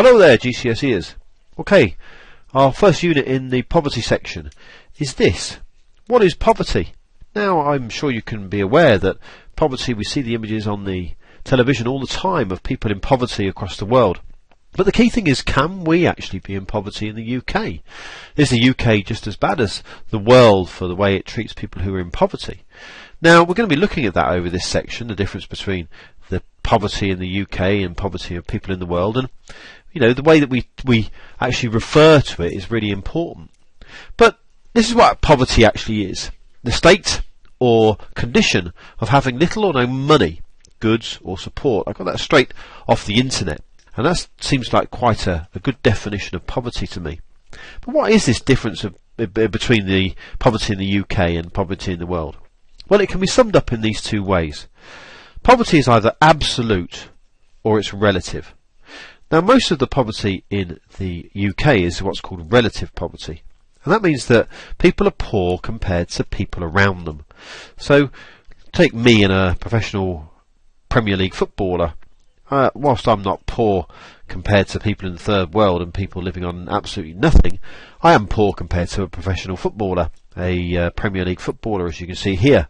Hello there, GCSEers. Okay, our first unit in the poverty section is this. What is poverty? Now, I'm sure you can be aware that poverty, we see the images on the television all the time of people in poverty across the world. But the key thing is, can we actually be in poverty in the UK? Is the UK just as bad as the world for the way it treats people who are in poverty? Now, we're going to be looking at that over this section, the difference between the poverty in the UK and poverty of people in the world. And, you know, the way that we actually refer to it is really important. But this is what poverty actually is. The state or condition of having little or no money, goods or support. I got that straight off the internet. And that seems like quite a good definition of poverty to me. But what is this difference between the poverty in the UK and poverty in the world? Well, it can be summed up in these two ways. Poverty is either absolute or it's relative. Now, most of the poverty in the UK is what's called relative poverty. And that means that people are poor compared to people around them. So, take me and a professional Premier League footballer. Whilst I'm not poor compared to people in the third world and people living on absolutely nothing, I am poor compared to a professional footballer, a Premier League footballer, as you can see here.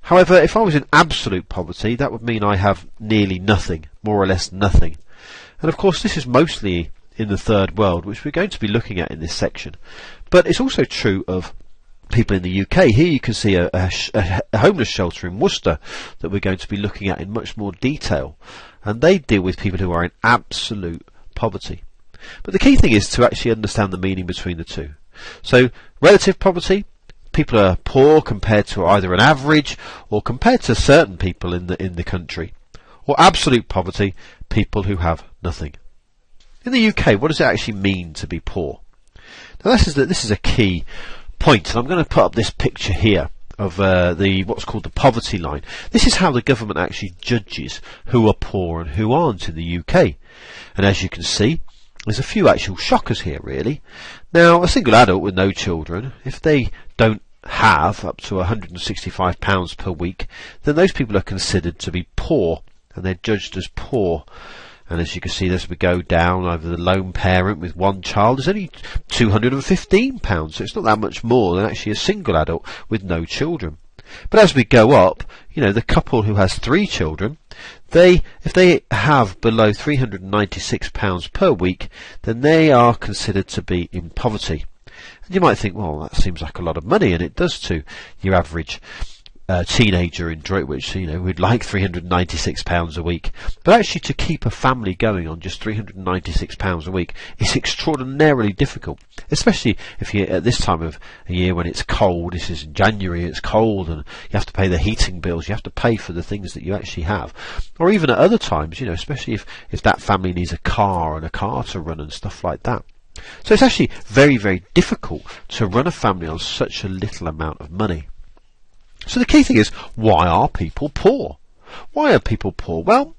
However, if I was in absolute poverty, that would mean I have nearly nothing, more or less nothing. And of course, this is mostly in the third world, which we're going to be looking at in this section. But it's also true of people in the UK. Here you can see a homeless shelter in Worcester that we're going to be looking at in much more detail. And they deal with people who are in absolute poverty. But the key thing is to actually understand the meaning between the two. So, relative poverty, people are poor compared to either an average or compared to certain people in the country. Or absolute poverty, people who have nothing. In the UK, what does it actually mean to be poor? Now, this is a key point, and I'm going to put up this picture here of what's called the poverty line. This is how the government actually judges who are poor and who aren't in the UK. And as you can see, there's a few actual shockers here, really. Now, a single adult with no children, if they don't have up to £165 per week, then those people are considered to be poor, and they're judged as poor. And as you can see, as we go down over the lone parent with one child, there's only £215, so it's not that much more than actually a single adult with no children. But as we go up, you know, the couple who has 3 children, if they have below £396 per week, then they are considered to be in poverty. And you might think, well, that seems like a lot of money, and it does to your average teenager in Droitwich, you know, who'd like £396 a week. But actually, to keep a family going on just £396 a week is extraordinarily difficult, especially if you're at this time of year when it's cold. This is in January, it's cold, and you have to pay the heating bills, you have to pay for the things that you actually have. Or even at other times, you know, especially if that family needs a car and a car to run and stuff like that. So it's actually very, very difficult to run a family on such a little amount of money. So the key thing is, why are people poor? Why are people poor? Well,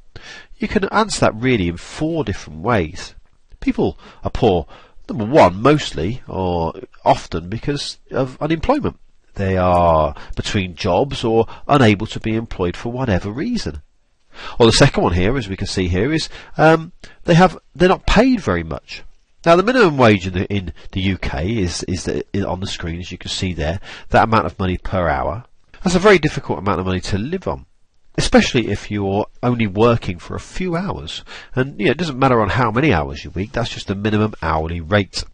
you can answer that really in 4 different ways. People are poor, number one, mostly or often because of unemployment. They are between jobs or unable to be employed for whatever reason. Or the second one here, as we can see here, is they're not paid very much. Now, the minimum wage in the UK is on the screen, as you can see there, that amount of money per hour. That's a very difficult amount of money to live on, especially if you're only working for a few hours. And you know, it doesn't matter on how many hours you work, that's just the minimum hourly rate.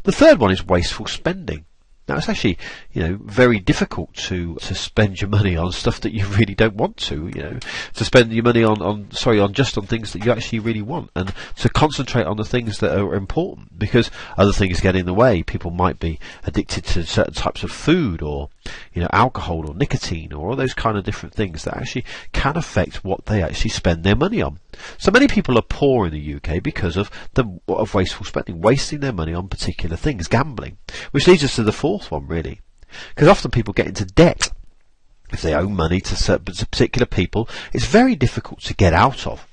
The third one is wasteful spending. Now, it's actually, you know, very difficult to spend your money on stuff that you really don't want to, you know, to spend your money on things that you actually really want, and to concentrate on the things that are important, because other things get in the way. People might be addicted to certain types of food, or, you know, alcohol or nicotine, or all those kind of different things that actually can affect what they actually spend their money on. So many people are poor in the UK because of wasteful spending, wasting their money on particular things, gambling, which leads us to the fourth one, really, because often people get into debt. If they owe money to particular people, it's very difficult to get out of.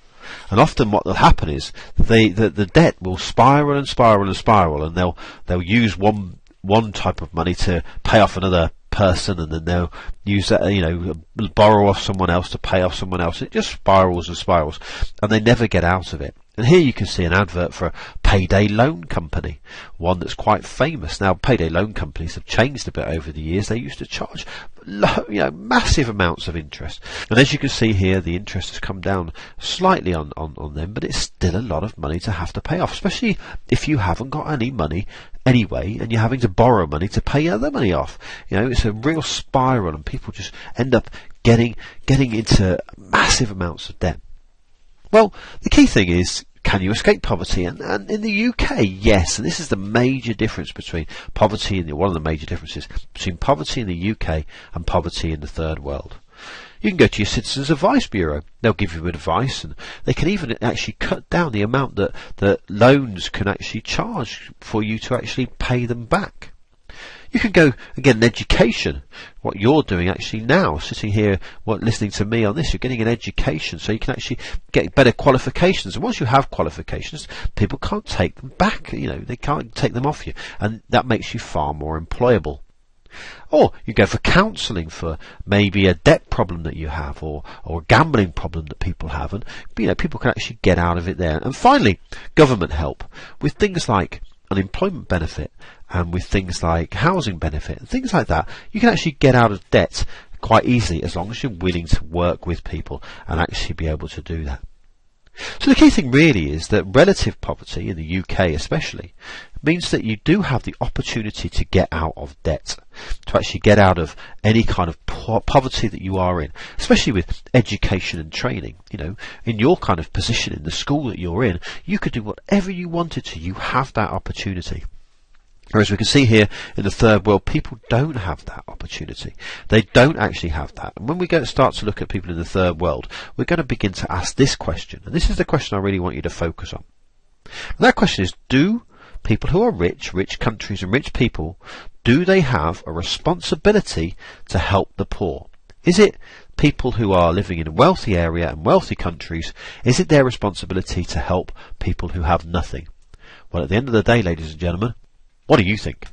And often what will happen is the debt will spiral and spiral and spiral, and they'll use one type of money to pay off another person, and then they'll use that, you know, borrow off someone else to pay off someone else. It just spirals and spirals, and they never get out of it. And here you can see an advert for a payday loan company, one that's quite famous. Now, payday loan companies have changed a bit over the years. They used to charge massive amounts of interest. And as you can see here, the interest has come down slightly on them, but it's still a lot of money to have to pay off, especially if you haven't got any money anyway and you're having to borrow money to pay other money off. It's a real spiral, and people just end up getting into massive amounts of debt. Well, the key thing is, can you escape poverty? And in the UK, yes. And this is the major difference between poverty and one of the major differences between poverty in the UK and poverty in the third world. You can go to your Citizens Advice Bureau. They'll give you advice, and they can even actually cut down the amount that loans can actually charge for you to actually pay them back. You can go, again, in education, what you're doing actually now, sitting here, listening to me on this, you're getting an education, so you can actually get better qualifications. And once you have qualifications, people can't take them back, they can't take them off you, and that makes you far more employable. Or you go for counselling for maybe a debt problem that you have, or a gambling problem that people have, and people can actually get out of it there. And finally, government help with things like unemployment benefit and with things like housing benefit and things like that. You can actually get out of debt quite easily as long as you're willing to work with people and actually be able to do that. So the key thing really is that relative poverty, in the UK especially, means that you do have the opportunity to get out of debt, to actually get out of any kind of poverty that you are in, especially with education and training. In your kind of position in the school that you're in, you could do whatever you wanted to. You have that opportunity. Whereas we can see here in the third world, people don't have that opportunity. They don't actually have that. And when we start to look at people in the third world, we're going to begin to ask this question. And this is the question I really want you to focus on. And that question is, do people who are rich countries and rich people, do they have a responsibility to help the poor? Is it people who are living in a wealthy area and wealthy countries, is it their responsibility to help people who have nothing? Well, at the end of the day, ladies and gentlemen, what do you think?